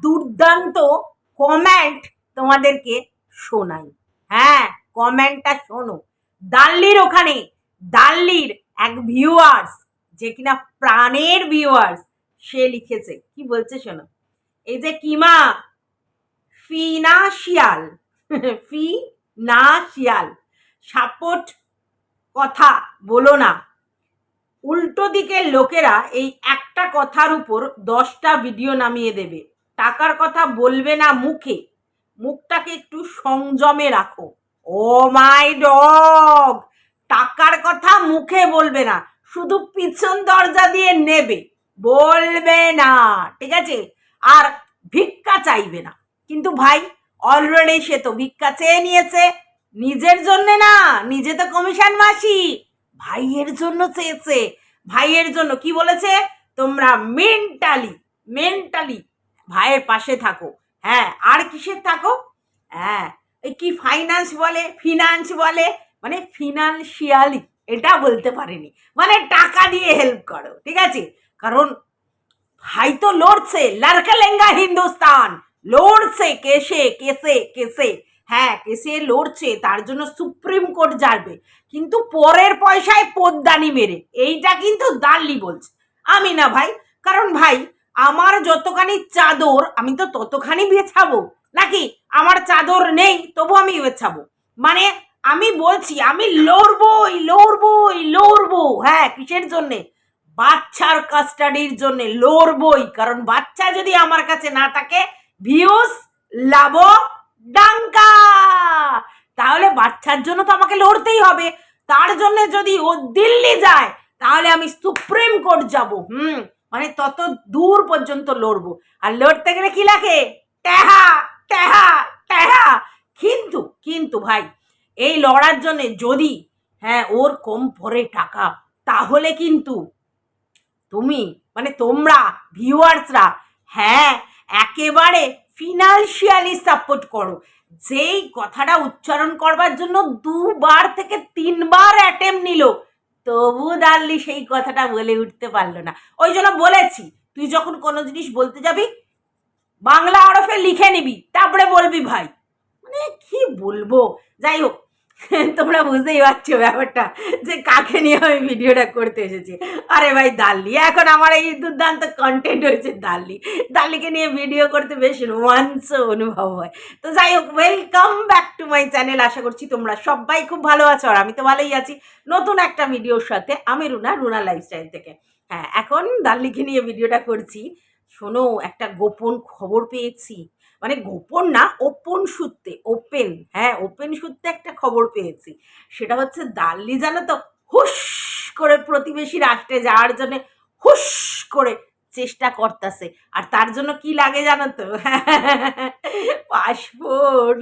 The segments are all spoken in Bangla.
দুর্দান্ত কমেন্ট তোমাদেরকে শোনাই। হ্যাঁ, কমেন্টটা শোনো। দাল্লির ওখানে দাল্লির এক ভিউয়ার্স, যে কিনা প্রাণের ভিউয়ার্স, সে লিখেছে কি বলছে শোনো। এই যে কিমা ফিনাশিয়াল ফিনাশিয়াল সাপোর্ট কথা বলো না, উল্টো দিকের লোকেরা এই একটা কথার উপর 10টা ভিডিও নামিয়ে দেবে। টাকার কথা বলবে না মুখে, মুখটাকে একটু সংযমে রাখো। ও মাই ডগ, টাকার কথা মুখে বলবে না, শুধু পিছন দরজা দিয়ে নেবে, বলবে না, ঠিক আছে? আর ভিক্ষা চাইবে না। কিন্তু ভাই অলরেডি সে তো ভিক্ষা চেয়ে নিয়েছে, নিজের জন্য না, নিজে তো কমিশন মাসি, ভাইয়ের জন্য চেয়েছে। ভাইয়ের জন্য কি বলেছে, তোমরা মেন্টালি ভাইয়ের পাশে থাকো। হ্যাঁ, আর কিসের থাকো? হ্যাঁ, এই কি ফিনান্স বলে, মানে ফিনান্সিয়ালি, এটা বলতে পারেনি, মানে টাকা দিয়ে হেল্প করো, ঠিক আছে? কারণ ভাই তো লড়ছে, লড়কে লেঙ্গা হিন্দুস্তান, লড়ছে কেসে হ্যাঁ, কেসে লড়ছে, তার জন্য সুপ্রিম কোর্ট যাবে, কিন্তু পরের পয়সায় পোদ্দানি মেরে। এইটা কিন্তু দাল্লি বলছে, আমি না ভাই। কারণ ভাই আমার যতখানি চাদর আমি তো ততখানি বেছাবো, নাকি? আমার চাদর নেই তবু আমি বেছাবো, মানে আমি বলছি আমি লড়বো। হ্যাঁ, কিসের জন্যে? বাচ্চার কাস্টাডির জন্য লড়বই। কারণ বাচ্চা যদি আমার কাছে না থাকে, ভিউস লাভ ডাঙ্কা, তাহলে বাচ্চার জন্য তো আমাকে লড়তেই হবে। তার জন্য যদি ও দিল্লি যায়, তাহলে আমি সুপ্রিম কোর্ট যাব। মানে তত দূর পর্যন্ত লড়বো। আর লড়তে গেলে কি লাগে? টেহা। কিন্তু ভাই এই লড়ার জন্য যদি হ্যাঁ ওর কম পড়ে টাকা, তাহলে কিন্তু তুমি, মানে তোমরা ভিউয়ার্সরা, হ্যাঁ একেবারে ফিনান্সিয়ালি সাপোর্ট করো। যেই কথাটা উচ্চারণ করবার জন্য 2বার থেকে 3বার অ্যাটেম্প নিল, তবু দাল্লি সেই কথাটা বলে উঠতে পারলো না। ওই জন্য বলেছি, তুই যখন কোনো জিনিস বলতে যাবি বাংলা হরফে লিখে নিবি, তারপরে বলবি ভাই। মানে কি বলবো, যাই হোক, তোমরা বুঝতেই পারছো ব্যাপারটা, যে কাকে নিয়ে আমি ভিডিওটা করতে এসেছি। আরে ভাই দাল্লি, এখন আমার এই দুর্দান্ত কন্টেন্ট হয়েছে দাল্লিকে নিয়ে ভিডিও করতে বেশ রোমাঞ্চ অনুভব হয়। তো যাই হোক, welcome back to my channel. আশা করছি তোমরা সবাই খুব ভালো আছো, আর আমি তো ভালোই আছি। নতুন একটা ভিডিওর সাথে আমি রুনা লাইফস্টাইল থেকে। হ্যাঁ, এখন দাল্লিকে নিয়ে ভিডিওটা করছি। শোনো, একটা গোপন খবর পেয়েছি, মানে গোপন না, ওপেন সূত্রে একটা খবর পেয়েছি। সেটা হচ্ছে দাল্লি জানো তো হুশ করে প্রতিবেশী রাষ্ট্রে যাওয়ার জন্য হুশ করে চেষ্টা করতেছে। আর তার জন্য কি লাগে জানো তো? পাসপোর্ট।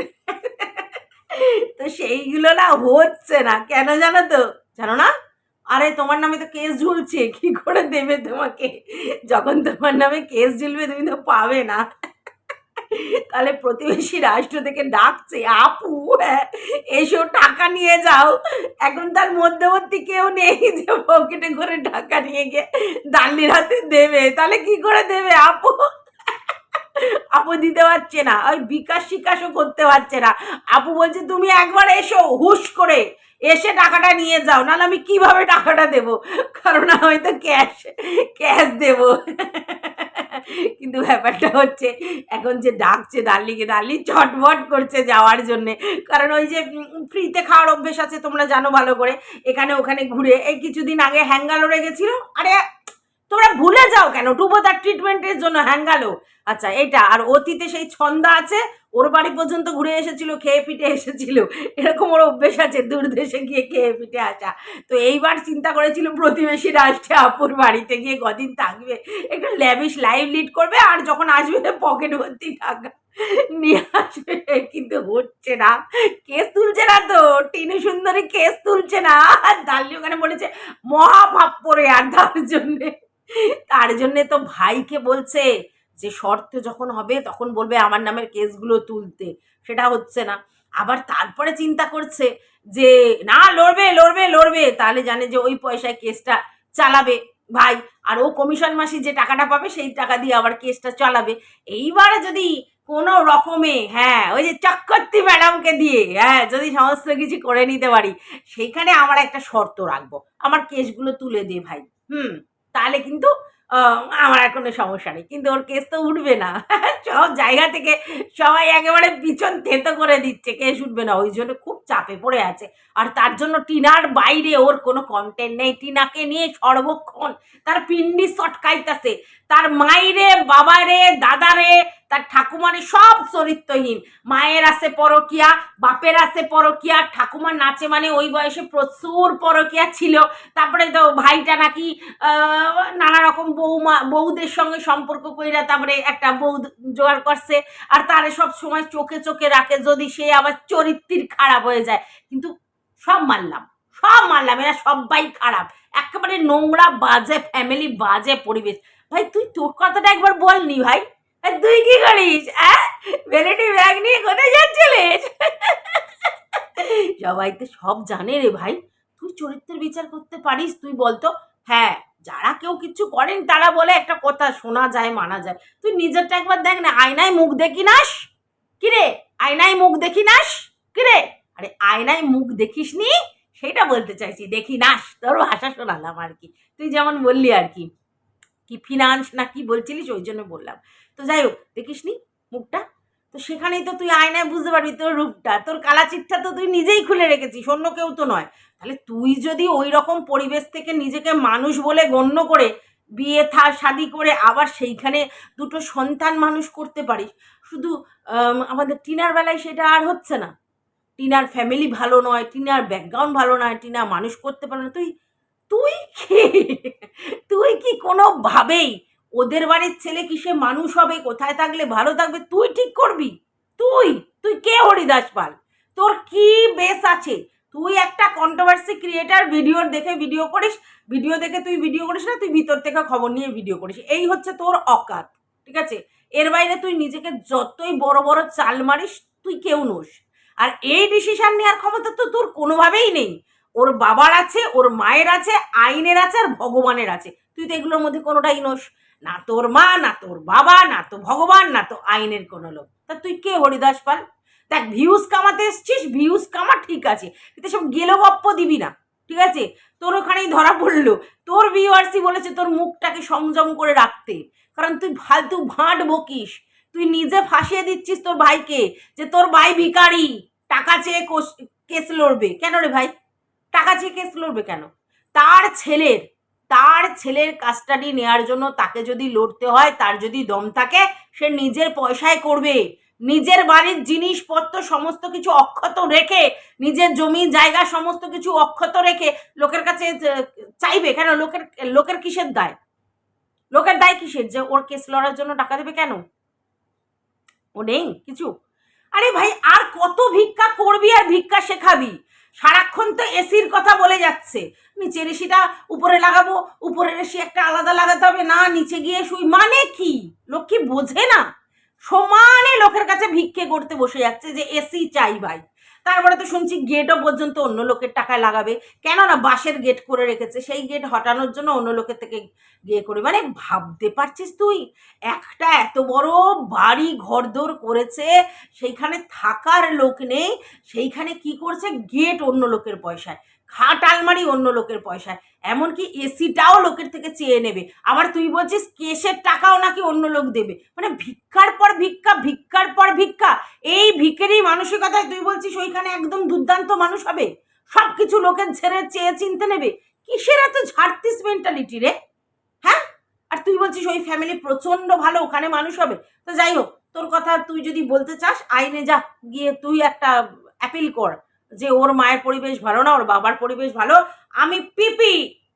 তো সেইগুলো না হচ্ছে না, কেন জানো তো? জানো না? আরে তোমার নামে তো কেস ঝুলছে, কি করে দেবে তোমাকে? যখন তোমার নামে কেস ঝুলবে তুমি তো পাবে না। তাহলে প্রতিবেশী রাষ্ট্র থেকে ডাকছে, আপু এসো টাকা নিয়ে যাও। এখন তার মধ্যবর্তী কেউ নেই যে পকেটে করে টাকা নিয়ে গিয়ে দাল্লির হাতে দেবে। তাহলে কি করে দেবে আপু? আপু দিতে পারছে না, ওই বিকাশও করতে পারছে না। আপু বলছে তুমি একবার এসো, হুশ করে এসে টাকাটা নিয়ে যাও, নাহলে আমি কিভাবে টাকাটা দেব? কারণ আমি তো ক্যাশ দেব। কিন্তু ব্যাপারটা হচ্ছে, এখন যে ডাকছে দাল্লিকে, দাল্লি চটবট করছে যাওয়ার জন্যে। কারণ ওই যে ফ্রিতে খাওয়ার অভ্যেস আছে, তোমরা জানো ভালো করে, এখানে ওখানে ঘুরে। এই কিছুদিন আগে হ্যাঙ্গালোরে গেছিল। আরে তোমরা ভুলে যাও কেন? টুবোতার ট্রিটমেন্টের জন্য হ্যাঙ্গালো। আচ্ছা, এটা আর অতীতে সেই ছন্দা আছে, ওর বাড়ি পর্যন্ত ঘুরে এসেছিল, খেয়ে পিটে এসেছিল। এরকম ওর অভ্যেস আছে দূর দেশে গিয়ে খেয়ে পিটে আসা। তো এইবার চিন্তা করেছিল প্রতিবেশী রাষ্ট্রে আপুর বাড়িতে গিয়ে কদিন থাকবে, একটু ল্যাভিশ লাইফ লিড করবে, আর যখন আসবে পকেট ভর্তি টাকা নিয়ে আসবে। কিন্তু হচ্ছে না, কেস তুলছে না তো, টিনু সুন্দরী কেস তুলছে না। আর দাল্লি ওখানে বলেছে মহাভাব পড়ে, আর তার জন্যে তো ভাইকে বলছে যে শর্ত যখন হবে তখন বলবে আমার নামের কেসগুলো তুলতে। সেটা হচ্ছে না। আবার তারপরে চিন্তা করছে যে না, লড়বে, তাহলে জানে যে ওই পয়সায় কেসটা চালাবে। ভাই। আর ও কমিশন মাসি যে টাকাটা পাবে সেই টাকা দিয়ে আবার কেসটা চালাবে। এইবারে যদি কোনো রকমে, হ্যাঁ, ওই যে চক্রবর্তী ম্যাডামকে দিয়ে, হ্যাঁ, যদি সমস্ত কিছু করে নিতে পারি, সেইখানে আমার একটা শর্ত রাখবো, আমার কেসগুলো তুলে দে ভাই। তাহলে কিন্তু আমার আর কোনো সমস্যা নেই, কিন্তু ওর কেস তো উঠবে না। সব জায়গা থেকে সবাই একেবারে পিছন থেতো করে দিচ্ছে, কেস উঠবে না, ওই জন্য খুব চাপে পড়ে আছে। আর তার জন্য টিনার বাইরে ওর কোনো কন্টেন্ট নেই, টিনাকে নিয়ে সর্বক্ষণ তার পিন্ডি চটকাইতেছে, তার মাইরে, বাবারে, দাদারে, তার ঠাকুমারে, সব চরিত্রহীন। মায়ের আছে পরকিয়া, বাপের আছে পরকিয়া, ঠাকুমার নাচে মানে ওই বয়সে প্রচুর পরকিয়া ছিল। তারপরে তো ভাইটা নাকি নানা রকম বউদের সঙ্গে সম্পর্ক কইরা তারপরে একটা বউ জোগাড় করছে, আর তারে সব সময় চোখে চোখে রাখে, যদি সে আবার চরিত্রের খারাপ হয়ে যায়। কিন্তু সব মানলাম, এরা সবাই খারাপ, একেবারে নোংরা, বাজে ফ্যামিলি, বাজে পরিবেশ। ভাই তুই তোর কথাটা একবার বলনি ভাই, তুই কি করিস? ভ্যানিটি ব্যাগ নিয়ে কোথায় যাচ্ছিলিস? সবাই তো সব জানে রে ভাই, তুই চরিত্রের বিচার করতে পারিস? তুই বলতো। হ্যাঁ, যারা কেউ কিছু করেন তারা বলে একটা কথা শোনা যায়, মানা যায়, তুই নিজেরটা একবার দেখ না, আয়নায় মুখ দেখি নাস? কিরে, আয়নায় মুখ দেখি নাস? কিরে, আরে আয়নায় মুখ দেখিস নি সেটা বলতে চাইছি, দেখি নাস, তোর ভাষা শোনালাম আর কি, তুই যেমন বললি আর কি, কি ফিনান্স না কি বলছিলিস, ওই জন্য বললাম। তো যাই হোক, দেখিস নি মুখটা, তো সেখানেই তো তুই আয়নায় বুঝতে পারবি তোর রূপটা, তোর কালা চিটটা তো তুই নিজেই খুলে রেখেছিস, অন্য কেউ তো নয়। তাহলে তুই যদি ওই রকম পরিবেশ থেকে নিজেকে মানুষ বলে গণ্য করে বিয়ে শাদি করে আবার সেইখানে দুটো সন্তান মানুষ করতে পারিস, শুধু আমাদের টিনার বেলায় সেটা আর হচ্ছে না। টিনার ফ্যামিলি ভালো নয়, টিনার ব্যাকগ্রাউন্ড ভালো নয়, টিনা মানুষ করতে পারে না, তুই তুই কি তুই কি কোনোভাবেই ওদের বাড়ির ছেলে কি সে মানুষ হবে, কোথায় থাকলে ভালো থাকবে তুই ঠিক করবি? তুই তুই কে হরিদাস পাল? তোর কি বেস আছে? তুই একটা কন্ট্রোভার্সি ক্রিয়েটার, ভিডিও করিস, ভিডিও দেখে তুই ভিডিও করিস না, তুই ভিতর থেকে খবর নিয়ে ভিডিও করিস, এই হচ্ছে তোর অকাত, ঠিক আছে? এর বাইরে তুই নিজেকে যতই বড় বড় চাল মারিস, তুই কেউ নোস। আর এই ডিসিশন নেওয়ার ক্ষমতা তো তোর কোনোভাবেই নেই। ওর বাবার আছে, ওর মায়ের আছে, আইনের আছে, আর ভগবানের আছে, তুই তো এগুলোর মধ্যে কোনোটাই নোস না। তোর মা, না তোর বাবা, না তো ভগবান, না তো আইনের কোনো লোক, তা তুই কে হরিদাস পাল? দেখ, ভিউজ কামাতে এসছিস, ভিউজ কামা, ঠিক আছে, কিন্তু সব গেলো গপ্প দিবি না, ঠিক আছে? তোর ওখানেই ধরা পড়লো, তোর ভিউয়ার্সই বলেছে তোর মুখটাকে সংযম করে রাখতে, কারণ তুই ফালতু ভাঁট বকিস, তুই নিজে ফাঁসিয়ে দিচ্ছিস তোর ভাইকে, যে তোর ভাই ভিখারি, টাকা চেয়ে কেস লড়বে কেন রে ভাই? টাকা চেয়ে কেস লড়বে কেন? তার ছেলের কাস্টাডি নেওয়ার জন্য তাকে যদি লড়তে হয়, তার যদি দম থাকে, সে নিজের পয়সায় করবে, নিজের বাড়ির জিনিসপত্র সমস্ত কিছু অক্ষত রেখে, নিজের জমি জায়গা সমস্ত কিছু অক্ষত রেখে লোকের কাছে চাইবে কেন? লোকের কিসের দায়? লোকের দায় কিসের যে ওর কেস লড়ার জন্য টাকা দেবে কেন? ও নেই কিছু? আরে ভাই, আর কত ভিক্ষা করবি আর ভিক্ষা শেখাবি? সারাক্ষণ তো এসির কথা বলে যাচ্ছে, নিচের এসিটা উপরে লাগাবো, উপরের এসি একটা আলাদা লাগাতে হবে, না নিচে গিয়ে শুই, মানে কি? লোক কি বোঝে না? সমানে লোকের কাছে ভিক্ষে করতে বসে যাচ্ছে যে এসি চাই ভাই। তারপরে তো শুনছি গেটও পর্যন্ত অন্য লোকের টাকায় লাগাবে, কেন না বাঁশের গেট করে রেখেছে, সেই গেট হটানোর জন্য অন্য লোকের থেকে গিয়ে করে, মানে ভাবতে পারছিস তুই? একটা এত বড় বাড়ি ঘরদোর করেছে, সেইখানে থাকার লোক নেই, সেইখানে কি করছে, গেট অন্য লোকের পয়সায়, খাট আলমারি অন্য লোকের পয়সায়, এমনকি এসিটাও লোকের থেকে চেয়ে নেবে, আবার তুই বলছিস কেসের টাকাও নাকি অন্য লোক দেবে, মানে ভিক্ষার পর ভিক্ষা, ভিক্ষার পর ভিক্ষা। এই ভিখারি মানসিকতায় তুই বলছিস ওইখানে একদম দুর্দান্ত মানুষ হবে, সব কিছু লোকের ছেড়ে চেয়ে চিনতে নেবে? কিসের এত ঝাড়তিস মেন্টালিটি রে? হ্যাঁ, আর তুই বলছিস ওই ফ্যামিলি প্রচন্ড ভালো, ওখানে মানুষ হবে। তো যাই হোক, তোর কথা তুই যদি বলতে চাস, আইনে যা, গিয়ে তুই একটা অ্যাপিল কর যে ওর মায়ের পরিবেশ ভালো না, ওর বাবার পরিবেশ ভালো,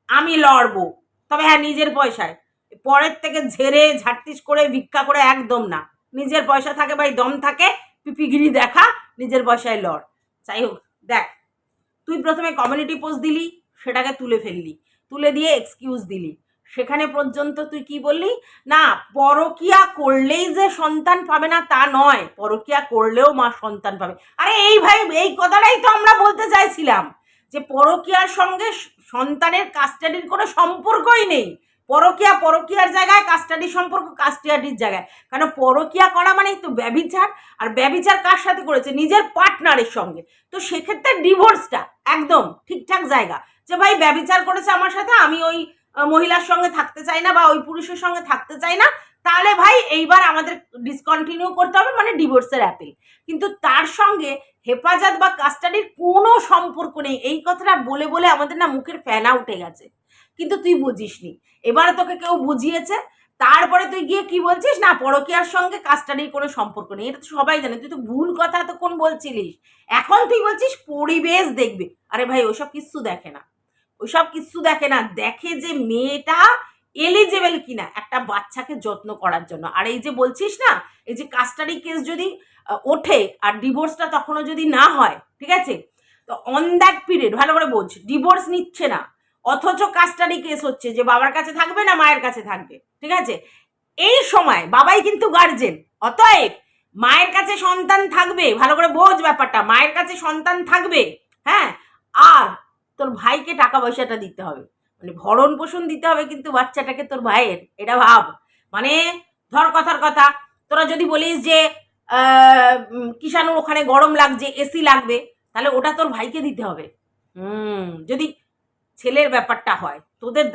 আমি লড়বো, তবে হ্যাঁ নিজের পয়সায়, পরের থেকে ঝেড়ে ঝাড়তিস করে ভিক্ষা করে একদম না, নিজের পয়সা থাকে ভাই, দম থাকে, পিপিগিরি দেখা, নিজের পয়সায় লড়। যাই হোক, দেখ, তুই প্রথমে কমিউনিটি পোস্ট দিলি, সেটাকে তুলে ফেললি, তুলে দিয়ে এক্সকিউজ দিলি, সেখানে পর্যন্ত তুই কি বললি না, পরকিয়া করলেই যে সন্তান পাবে না তা নয়, পরকিয়া করলেও মা সন্তান পাবে। আরে এই ভাই, এই কথাটাই তো আমরা বলতে চাইছিলাম, যে পরকীয়ার সঙ্গে সন্তানের কাস্টাডির কোনো সম্পর্কই নেই। পরকীয়ার জায়গায়, কাস্টাডির সম্পর্ক কাস্টাডির জায়গায়। কারণ পরকীয়া করা মানেই তো ব্যভিচার, আর ব্যভিচার কার সাথে করেছে? নিজের পার্টনারের সঙ্গে। তো সেক্ষেত্রে ডিভোর্সটা একদম ঠিকঠাক জায়গা, যে ভাই ব্যভিচার করেছে আমার সাথে, আমি ওই মহিলার সঙ্গে থাকতে চাই না বা ওই পুরুষের সঙ্গে থাকতে চাই না, তাহলে ভাই এইবার আমাদের ডিসকন্টিনিউ করতে হবে, মানে ডিভোর্সের অ্যাপিল। কিন্তু তার সঙ্গে হেফাজত বা কাস্টাডির কোনো সম্পর্ক নেই। এই কথাটা বলে বলে আমাদের না মুখের ফেনা উঠে গেছে, কিন্তু তুই বুঝিসনি। এবার তোকে কেউ বুঝিয়েছে, তারপরে তুই গিয়ে কি বলছিস না পরকীয়ার সঙ্গে কাস্টাডির কোনো সম্পর্ক নেই। এটা তো সবাই জানে, তুই তো ভুল কথা এতক্ষণ বলছিলিস। এখন তুই বলছিস পরিবেশ দেখবে। আরে ভাই ওসব কিচ্ছু দেখে না, ওইসব কিচ্ছু দেখে না। দেখে যে মেয়েটা এলিজেবল কিনা একটা বাচ্চাকে যত্ন করার জন্য। আর এই যে বলছিস না, এই যে কাস্টাডি কেস যদি ওঠে আর ডিভোর্সটা তখনও যদি না হয়, ঠিক আছে, তো অন দ্যাট পিরিয়ড ভালো করে বোঝ, ডিভোর্স নিচ্ছে না অথচ কাস্টাডি কেস হচ্ছে যে বাবার কাছে থাকবে না মায়ের কাছে থাকবে, ঠিক আছে। এই সময় বাবাই কিন্তু গার্জেন, অতএব মায়ের কাছে সন্তান থাকবে। ভালো করে বোঝ ব্যাপারটা, মায়ের কাছে সন্তান থাকবে, হ্যাঁ। আর তোর ভাইকে টাকা পয়সাটা দিতে হবে, মানে ভরণ পোষণ দিতে হবে কিন্তু বাচ্চাটাকে তোর ভাইয়ের, এটা ভাব। মানে ধর কথার কথা, তোরা যদি বলিস যে কিষাণুর ওখানে গরম লাগছে, এসি লাগবে, তাহলে ওটা তোর ভাইকে দিতে হবে। যদি ছেলের ব্যাপারটা হয়, তোদের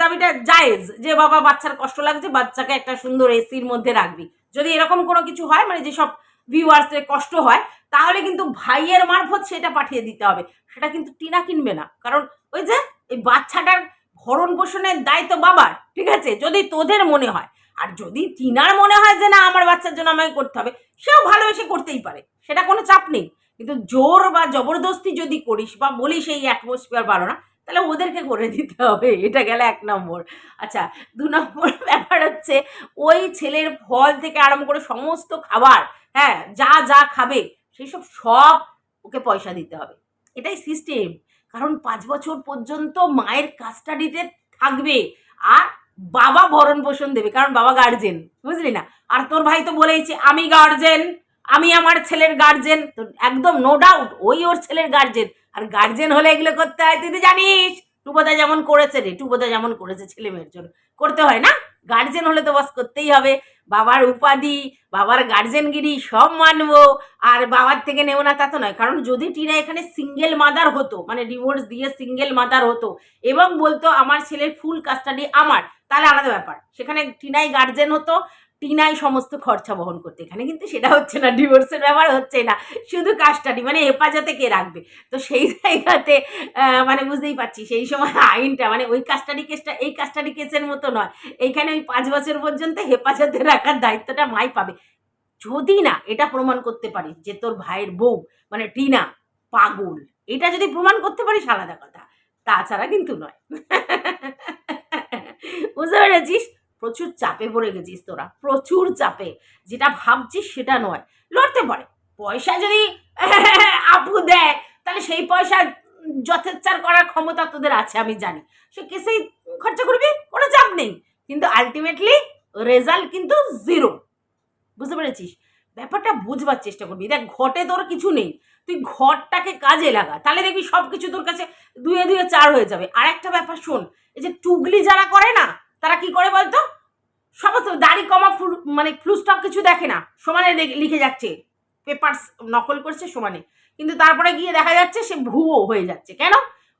দাবিটা জায়েজ যে বাবা বাচ্চার কষ্ট লাগছে, বাচ্চাকে একটা সুন্দর এসির মধ্যে রাখবি। যদি এরকম কোনো কিছু হয়, মানে যেসব ভিউয়ার্সের কষ্ট হয়, তাহলে কিন্তু ভাইয়ের মারফত সেটা পাঠিয়ে দিতে হবে। সেটা কিন্তু টিনা কিনবে না, কারণ ওই যে এই বাচ্চাটার ভরণ পোষণের দায়িত্ব বাবার, ঠিক আছে, যদি তোদের মনে হয়। আর যদি টিনার মনে হয় যে না আমার বাচ্চার জন্য আমাকে করতে হবে, সেও ভালোবেসে করতেই পারে, সেটা কোনো চাপ নেই। কিন্তু জোর বা জবরদস্তি যদি করিস বা বলিস এই অ্যাটমসফিয়ার ভালো না, তাহলে ওদেরকে করে দিতে হবে। এটা গেল 1 নম্বর। আচ্ছা, 2 নম্বর ব্যাপার হচ্ছে ওই ছেলের ফল থেকে আরম্ভ করে সমস্ত খাবার, হ্যাঁ, যা যা খাবে সেই সব ওকে পয়সা দিতে হবে। এটাই সিস্টেম। কারণ 5 বছর পর্যন্ত মায়ের কাস্টাডিতে থাকবে আর বাবা ভরণ পোষণ দেবে, কারণ বাবা গার্জেন, বুঝলি না। আর তোর ভাই তো বলেইছে আমি গার্জেন, আমি আমার ছেলের গার্জেন, তো একদম নো ডাউট ওই ওর ছেলের গার্জেন। আর গার্জেন হলে এগুলো করতে হয়, তুই তো জানিস। টুবোদা যেমন করেছে রে, টুবোদা যেমন করেছে ছেলে মেয়ের জন্য, করতে হয় না? গার্জেন হলে তো বাস করতেই হবে। বাবার উপাধি, বাবার গার্জেনগিরি সব মানবো, আর বাবার থেকে নেব না তা তো নয়। কারণ যদি টিনা এখানে সিঙ্গেল মাদার হতো, মানে ডিভোর্স দিয়ে সিঙ্গেল মাদার হতো এবং বলতো আমার ছেলের ফুল কাস্টাডি আমার, তাহলে আলাদা ব্যাপার, সেখানে টিনাই গার্জেন হতো, টিনাই সমস্ত খরচা বহন করতে। এখানে কিন্তু সেটা হচ্ছে না, ডিভোর্সের ব্যাপার হচ্ছে না, শুধু কাস্টাডি, মানে হেফাজতে কে রাখবে। তো সেই জায়গাতে মানে বুঝতেই পারছি সেই সময় আইনটা, মানে ওই কাস্টাডি কেসটা এই কাস্টাডি কেসের মতো নয়। এইখানে ওই 5 বছর পর্যন্ত হেফাজতে রাখার দায়িত্বটা মাই পাবে। যদি না এটা প্রমাণ করতে পারিস যে তোর ভাইয়ের বউ মানে টিনা পাগল, এটা যদি প্রমাণ করতে পারিস আলাদা কথা, তাছাড়া কিন্তু নয়। বুঝতে পেরেছিস? প্রচুর চাপে পড়ে গেছিস তোরা, প্রচুর চাপে। যেটা ভাবছিস সেটা নয়, লড়তে পারে। পয়সা যদি আপু দেয়, তাহলে সেই পয়সা যথেচ্ছার করার ক্ষমতা তোদের আছে, আমি জানি। সে কেসেই খরচা করবি, কোনো চাপ নেই। কিন্তু আলটিমেটলি রেজাল্ট কিন্তু 0। বুঝতে পেরেছিস? ব্যাপারটা বুঝবার চেষ্টা করবি। দেখ, ঘটে তোর কিছু নেই, তুই ঘরটাকে কাজে লাগা, তাহলে দেখবি সব কিছু তোর কাছে 2 2 4 হয়ে যাবে। আর একটা ব্যাপার শোন, এই যে টুগলি যারা করে না, তারা কি করে বলতো? সমস্ত দাড়ি কমা মানে ফ্লু স্টপ কিছু দেখে না, সমানে লিখে যাচ্ছে, পেপারস নকল করছে সমানে, কিন্তু তারপরে গিয়ে দেখা যাচ্ছে সে ভুয়ো হয়ে যাচ্ছে। কেন?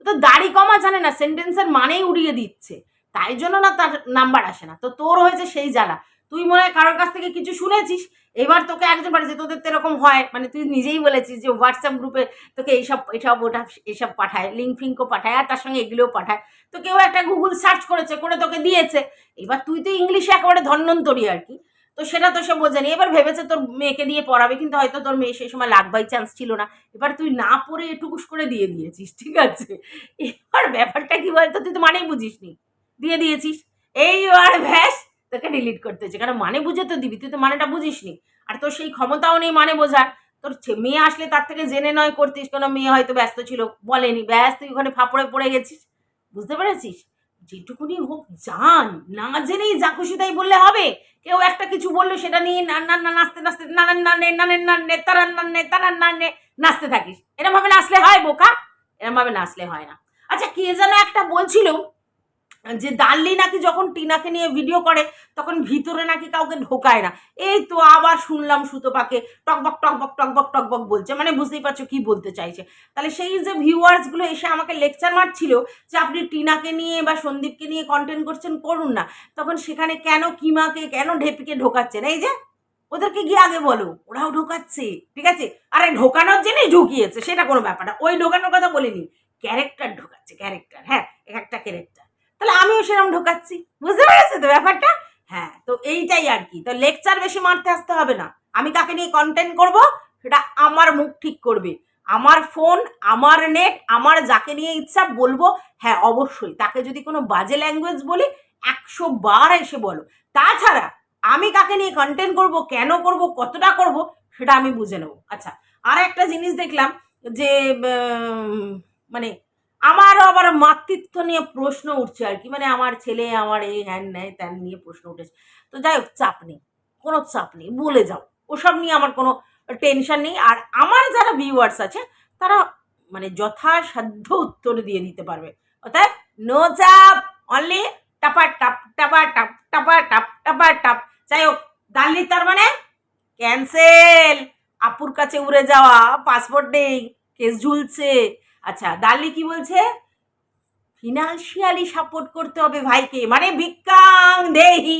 তো দাড়ি কমা জানে না, সেন্টেন্সের মানেই উড়িয়ে দিচ্ছে, তাই জন্য না তার নাম্বার আসে না। তো তোর হয়েছে সেই জ্বালা। তুই মনে হয় কারোর কাছ থেকে কিছু শুনেছিস, এবার তোকে একজন পাঠিয়েছে। তোদের তো এরকম হয়, মানে তুই নিজেই বলেছিস যে হোয়াটসঅ্যাপ গ্রুপে তোকে এইসব ওটা এসব পাঠায়, লিঙ্ক ফিঙ্কও পাঠায়, আর তার সঙ্গে এগুলোও পাঠায়। তো কেউ একটা গুগল সার্চ করেছে, করে তোকে দিয়েছে। এবার তুই তো ইংলিশে একেবারে ধন্বন্তরী আর কি, তো সেটা তো সে বোঝেনি। এবার ভেবেছে তোর মেয়েকে দিয়ে পড়াবে, কিন্তু হয়তো তোর মেয়ে সেই সময় লাক বাই চান্স ছিল না। এবার তুই না পড়ে এটুকুস করে দিয়ে দিয়েছিস, ঠিক আছে। এবার ব্যাপারটা কি বলতো, তুই তো মানেই বুঝিসনি, দিয়ে দিয়েছিস। এইবার ভ্যাস তোকে ডিলিট করতে হচ্ছে, কারণ মানে বুঝে তো দিবি, তুই তো মানেটা বুঝিসনি। আর তোর সেই ক্ষমতাও নেই মানে বোঝার। তোর মেয়ে আসলে তার থেকে জেনে নয় করতিস, কোনো মেয়ে হয়তো ব্যস্ত ছিল বলেনি, ব্যাস তুই ওখানে ফাপড়ে পড়ে গেছিস। বুঝতে পেরেছিস? যেটুকুনি হোক জান, না জেনেই যা খুশি তাই বললে হবে? কেউ একটা কিছু বললো সেটা নিয়ে নাচতে নাচতে নাচতে থাকিস। এরকম ভাবে নাচলে হয় বোকা? এরমভাবে নাচলে হয় না। আচ্ছা, কে যেন একটা বলছিল যে দাল্লি নাকি যখন টিনাকে নিয়ে ভিডিও করে তখন ভিতরে নাকি কাউকে ঢোকায় না। এই তো আবার শুনলাম সুতপাকে টকবক টকবক টকবক টকবক বলছে, মানে বুঝতেই পারছো কি বলতে চাইছে। তাহলে সেই যে ভিউয়ার্সগুলো এসে আমাকে লেকচার মারছিল যে আপনি টিনাকে নিয়ে বা সন্দীপকে নিয়ে কন্টেন্ট করছেন, করুন না, তখন সেখানে কেন কিমাকে কেন ঢেপিকে ঢোকাচ্ছেন? এই যে ওদেরকে গিয়ে আগে বলো, ওরাও ঢোকাচ্ছে, ঠিক আছে? আরে ঢোকানোর জন্যই ঢুকিয়েছে, সেটা কোনো ব্যাপার না, ওই ঢোকানোর কথা বলিনি, ক্যারেক্টার ঢোকাচ্ছে, ক্যারেক্টার, হ্যাঁ, একটা ক্যারেক্টার। তাহলে আমিও সেরকম ঢোকাচ্ছি, বুঝতে পেরেছো তো ব্যাপারটা? হ্যাঁ, তো এইটাই আর কি। তো লেকচার বেশি মারতে আসতে হবে না। আমি কাকে নিয়ে কন্টেন্ট করব সেটা আমার মুখ ঠিক করবে, আমার ফোন, আমার নেট, আমার যাকে নিয়ে ইচ্ছা বলবো। হ্যাঁ অবশ্যই, তাকে যদি কোনো বাজে ল্যাঙ্গুয়েজ বলি 100 বার এসে বলো। তাছাড়া আমি কাকে নিয়ে কন্টেন্ট করব, কেন করব, কতটা করব, সেটা আমি বুঝে নেব। আচ্ছা, আর একটা জিনিস দেখলাম যে মানে আমারও আবার মাতৃত্ব নিয়ে প্রশ্ন উঠছে আর কি, মানে আমার ছেলে আমার এই হ্যান নেয় ত্যান নিয়ে প্রশ্ন উঠেছে। তো যাই হোক, চাপ নেই, কোনো চাপ নেই, বলে যাও, ওসব নিয়ে আমার কোনো টেনশন নেই। আর আমার যারা ভিউয়ার্স আছে তারা মানে যথাসাধ্য উত্তর দিয়ে দিতে পারবে, অর্থাৎ নো চাপ, অনলি টাপা টাপ টাপা টাপ টাপা টাপ টাপা টাপ। যাই হোক, দাল্লি তার মানে ক্যান্সেল, আপুর কাছে উড়ে যাওয়া, পাসপোর্ট নেই, কেস ঝুলছে। আচ্ছা, দাল্লি কি বলছে? ফিনান্সিয়ালি সাপোর্ট করতে হবে ভাইকে, মানে ভিক্ষাং দেহি,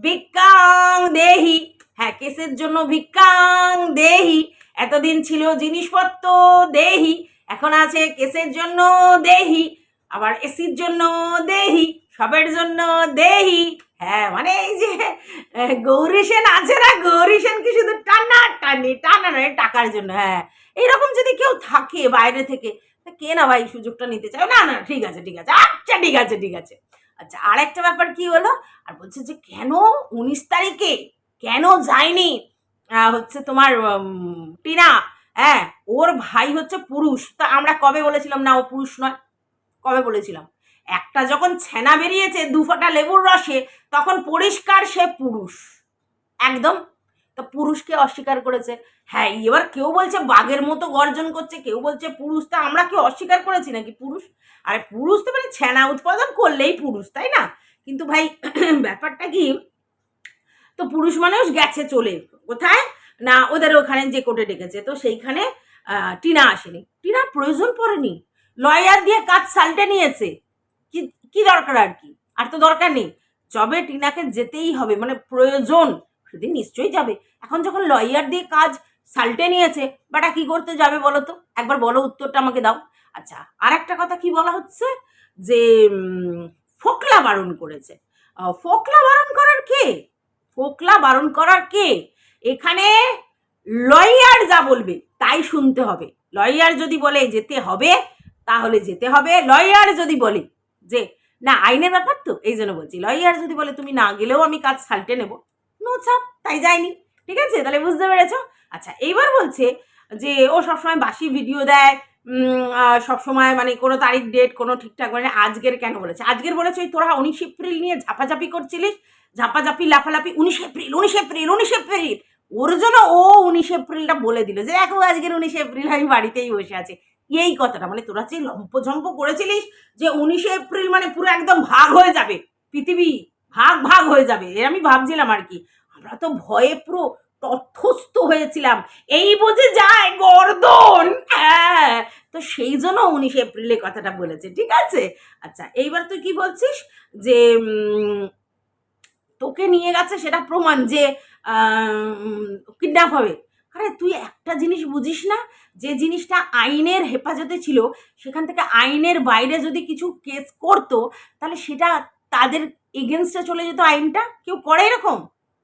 ভিক্ষাং দেহি। হ্যাঁ, কেসের জন্য ভিক্ষাং দেহি। এতদিন ছিল জিনিসপত্র দেহি, এখন আছে কেসের জন্য দেহি, আবার এসির জন্য দেহি, সবের জন্য দেহি। হ্যাঁ, মানে এই যে গৌরী সেন আছে না, গৌরী সেন কি শুধু টানা টানি, টানা নয়, টাকার জন্য। হ্যাঁ, এইরকম যদি কেউ থাকে বাইরে থেকে, কে না ভাই সুযোগটা নিতে চায়? না না, ঠিক আছে ঠিক আছে, আচ্ছা ঠিক আছে ঠিক আছে। আচ্ছা, আর একটা ব্যাপার কি হলো, আর বলছে যে কেন 19 তারিখে কেন যায়নি হচ্ছে তোমার টিনা? হ্যাঁ, ওর ভাই হচ্ছে পুরুষ। তা আমরা কবে বলেছিলাম না ও পুরুষ নয়? কবে বলেছিলাম? একটা যখন ছেনা বেরিয়েছে 2 ফোঁটা লেবুর রসে, তখন পরিষ্কার সে পুরুষ একদম। তো পুরুষকে অস্বীকার করেছে। হ্যাঁ, এবার কেউ বলছে বাঘের মতো গর্জন করছে, কেউ বলছে পুরুষ। তা আমরা কি অস্বীকার করেছি নাকি পুরুষ? আরে পুরুষ তো মানে ছেনা উৎপাদন করলেই পুরুষ, তাই না? কিন্তু ভাই ব্যাপারটা কি, তো পুরুষ মানুষ গেছে চলে কোথায় না, ওদের ওখানে যে কোর্টে ডেকেছে, তো সেইখানে টিনা আসেনি। টিনার প্রয়োজন পড়েনি, লয়ার দিয়ে কাজ সালটে নিয়েছে। কি কি দরকার আর কি? আর তো দরকার নেই। যবে টিনাকে যেতেই হবে, মানে প্রয়োজন, সেদিন নিশ্চয়ই যাবে। এখন যখন লয়ার দিয়ে কাজ সালটে নিয়েছে, বাটা কি করতে যাবে বলো তো? একবার বলো, উত্তরটা আমাকে দাও। আচ্ছা, আর একটা কথা কি বলা হচ্ছে যে ফোকলা বারণ করেছে। ফোকলা বারণ করার কে? ফোকলা বারণ করার কে? এখানে লয়ার যা বলবে তাই শুনতে হবে। লয়ার যদি বলে যেতে হবে তাহলে যেতে হবে। লয়ার যদি বলে যে না, আইনের ব্যাপার তো এই জন্য বলছি, লয়ার যদি বলে তুমি না গেলেও আমি কাজ সালটে নেব, নো চাপ, তাই যায়নি। ঠিক আছে, তাহলে বুঝতে পেরেছ? আচ্ছা, এইবার বলছে যে ও সবসময় বাসি ভিডিও দেয়, সবসময় মানে কোনো তারিখ ডেট কোনো ঠিকঠাক, মানে আজকের কেন বলেছে? আজকের বলেছে ওই তোরা 19 এপ্রিল নিয়ে ঝাপাঝাপি করছিলিস, ঝাপাঝাপি লাফালাফি, 19 এপ্রিল 19 এপ্রিল 19 এপ্রিল। ওর জন্য ও 19 এপ্রিলটা বলে দিল যে দেখো আজকের 19 এপ্রিল, আমি বাড়িতেই বসে আছি। এই কথাটা মানে তোরা যে লম্পঝম্প করেছিলিস যে 19 এপ্রিল মানে পুরো একদম ভাগ হয়ে যাবে পৃথিবী, ভাগ ভাগ হয়ে যাবে, এর আমি ভাবছিলাম আর কি। আমরা তো ভয়ে পুরো তথ্যস্থ হয়েছিলাম, এই বুঝে যায় গর্দন। হ্যাঁ, তো সেই জন্য 19 এপ্রিলে কথাটা বলেছে, ঠিক আছে? আচ্ছা, এইবার তুই কি বলছিস যে তোকে নিয়ে গেছে সেটা প্রমাণ যে কিডন্যাপ হবে। আরে তুই একটা জিনিস বুঝিস না, যে জিনিসটা আইনের হেফাজতে ছিল, সেখান থেকে আইনের বাইরে যদি কিছু কেস করতো তাহলে সেটা তাদের এগেনস্টে চলে যেত আইনটা। কেউ করে এরকম?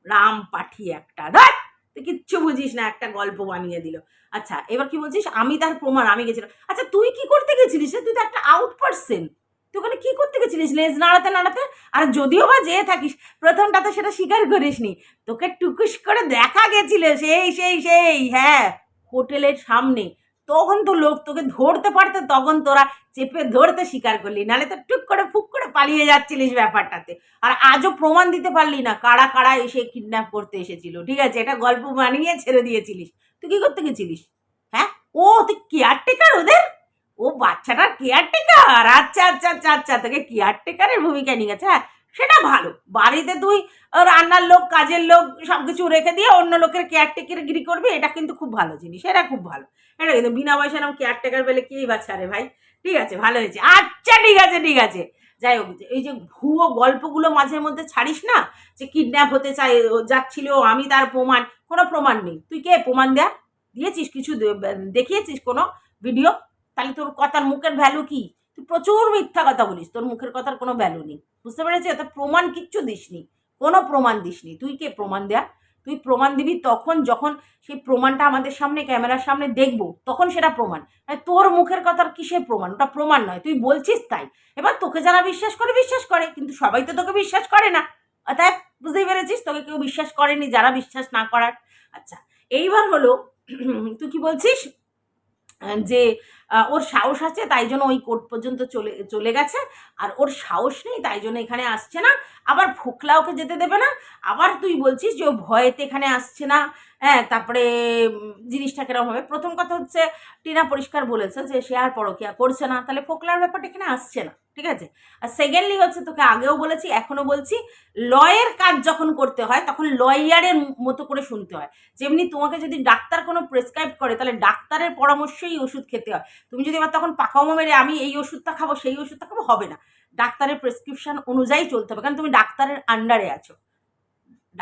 রাম পাঠিয়ে একটা, ধর তুই কিচ্ছু বুঝিস না, একটা গল্প বানিয়ে দিল। আচ্ছা, এবার কি বলছিস আমি তার প্রমাণ আমি গেছিলাম? আচ্ছা, তুই কি করতে গেছিলিস? তুই তো একটা আউট পার্সন, তুই ওখানে কি করতে গেছিলিস লেজ নাড়াতে নাড়াতে? আর যদিও বা যেয়ে থাকিস, প্রথমটাতে সেটা স্বীকার করিসনি, তোকে টুকুস করে দেখা গেছিল সেই সেই সেই হ্যাঁ, হোটেলের সামনে। তখন তো লোক তোকে ধরতে পারতো, তখন তোরা চেপে ধরতে স্বীকার করলি, নাহলে তো টুক করে ফুক করে পালিয়ে যাচ্ছিলিস ব্যাপারটাতে। আর আজও প্রমাণ দিতে পারলি না কারা কারা এসে কিডন্যাপ করতে এসেছিল। ঠিক আছে, এটা গল্প বানিয়ে ছেড়ে দিয়েছিলিস। তুই কি করতে গেছিলিস? হ্যাঁ, ও তুই কেয়ারটেকার ওদের? ও বাচ্চাটার কেয়ারটেকার, আচ্ছা আচ্ছা আচ্ছা আচ্ছা, তোকে কেয়ারটেকারের ভূমিকায় নিয়ে গেছে, হ্যাঁ সেটা ভালো। বাড়িতে তুই রান্নার লোক, কাজের লোক সবকিছু রেখে দিয়ে অন্য লোকের কেয়ারটেকার গিরি করবি, এটা কিন্তু খুব ভালো জিনিস, এটা খুব ভালো। এটা কিন্তু বিনা পয়সা নাম কেয়ারটেকার পেলে কি বাচ্চা রে ভাই। ঠিক আছে, ভালো হয়েছে, আচ্ছা ঠিক আছে ঠিক আছে। যাই হোক, এই যে ভুয়ো গল্পগুলো মাঝে মধ্যে ছাড়িস না, যে কিডন্যাপ হতে চাই যাচ্ছিল, আমি তার প্রমাণ, কোনো প্রমাণ নেই। তুই কে প্রমাণ দিয়েছিস? কিছু দেখিয়েছিস কোনো ভিডিও? তাহলে তোর কথার মুখের ভ্যালু কি? তুই প্রচুর মিথ্যা কথা বলিস, তোর মুখের কথার কোনো ভ্যালু নেই, বুঝতে পেরেছিস? অর্থাৎ প্রমাণ কিচ্ছু দিসনি, কোনো প্রমাণ দিসনি। তুই কে প্রমাণ দেয়া? তুই প্রমাণ দিবি তখন যখন সেই প্রমাণটা আমাদের সামনে ক্যামেরার সামনে দেখবো, তখন সেটা প্রমাণ। তোর মুখের কথার কিসের প্রমাণ? ওটা প্রমাণ নয়, তুই বলছিস তাই। এবার তোকে যারা বিশ্বাস করে, কিন্তু সবাই তো তোকে বিশ্বাস করে না। অর্থাৎ বুঝতেই পেরেছিস, তোকে কেউ বিশ্বাস করেনি, যারা বিশ্বাস না করার। আচ্ছা, এইবার হলো তুই কি বলছিস যে ওর সাহস আছে তাই জন্য ওই কোর্ট পর্যন্ত চলে চলে গেছে, আর ওর সাহস নেই তাই জন্য এখানে আসছে না। আবার ফোকলা ওকে যেতে দেবে না। আবার তুই বলছিস যে ও ভয়েতে এখানে আসছে না। হ্যাঁ, তারপরে জিনিসটা কিরকম হবে? প্রথম কথা হচ্ছে, টিনা পরিষ্কার বলেছে যে সে আর পরকিয়া করছে না, তাহলে ফোকলার ব্যাপারটা এখানে আসছে না, ঠিক আছে? আর সেকেন্ডলি হচ্ছে, তোকে আগেও বলেছি এখনো বলছি, লয়ের কাজ যখন করতে হয় তখন লয়ারের মতো করে শুনতে হয়। যেমনি তোমাকে যদি ডাক্তার কোনো প্রেসক্রাইব করে, তাহলে ডাক্তারের পরামর্শেই ওষুধ খেতে হয়। তুমি যদি এবার তখন পাকামো মেরে আমি এই ওষুধটা খাবো সেই ওষুধটা খাবো, হবে না। ডাক্তারের প্রেসক্রিপশন অনুযায়ী চলতে হবে, কারণ তুমি ডাক্তারের আন্ডারে আছো,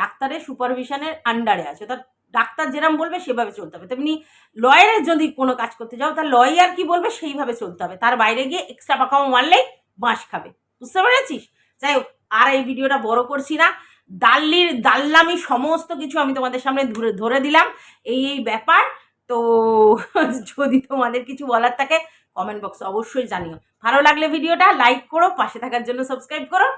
ডাক্তারের সুপারভিশনের আন্ডারে আছো। তা ডাক্তার যেরকম বলবে সেভাবে চলতে হবে। তেমনি লয়ারের যদি কোনো কাজ করতে যাও, তার লয়ার কি বলবে সেইভাবে চলতে হবে, তার বাইরে গিয়ে এক্সট্রা পাকামো মারলেই বাঁশ খাবে, বুঝতে পেরেছিস? যাই হোক, আর এই ভিডিওটা বড় করছি না। দাল্লামি সমস্ত কিছু আমি তোমাদের সামনে ধরে দিলাম, এই ব্যাপার। তো যদি তোমাদের কিছু বলার থাকে কমেন্ট বক্সে অবশ্যই জানিও। ভালো লাগলে ভিডিওটা লাইক করো, পাশে থাকার জন্য সাবস্ক্রাইব করো।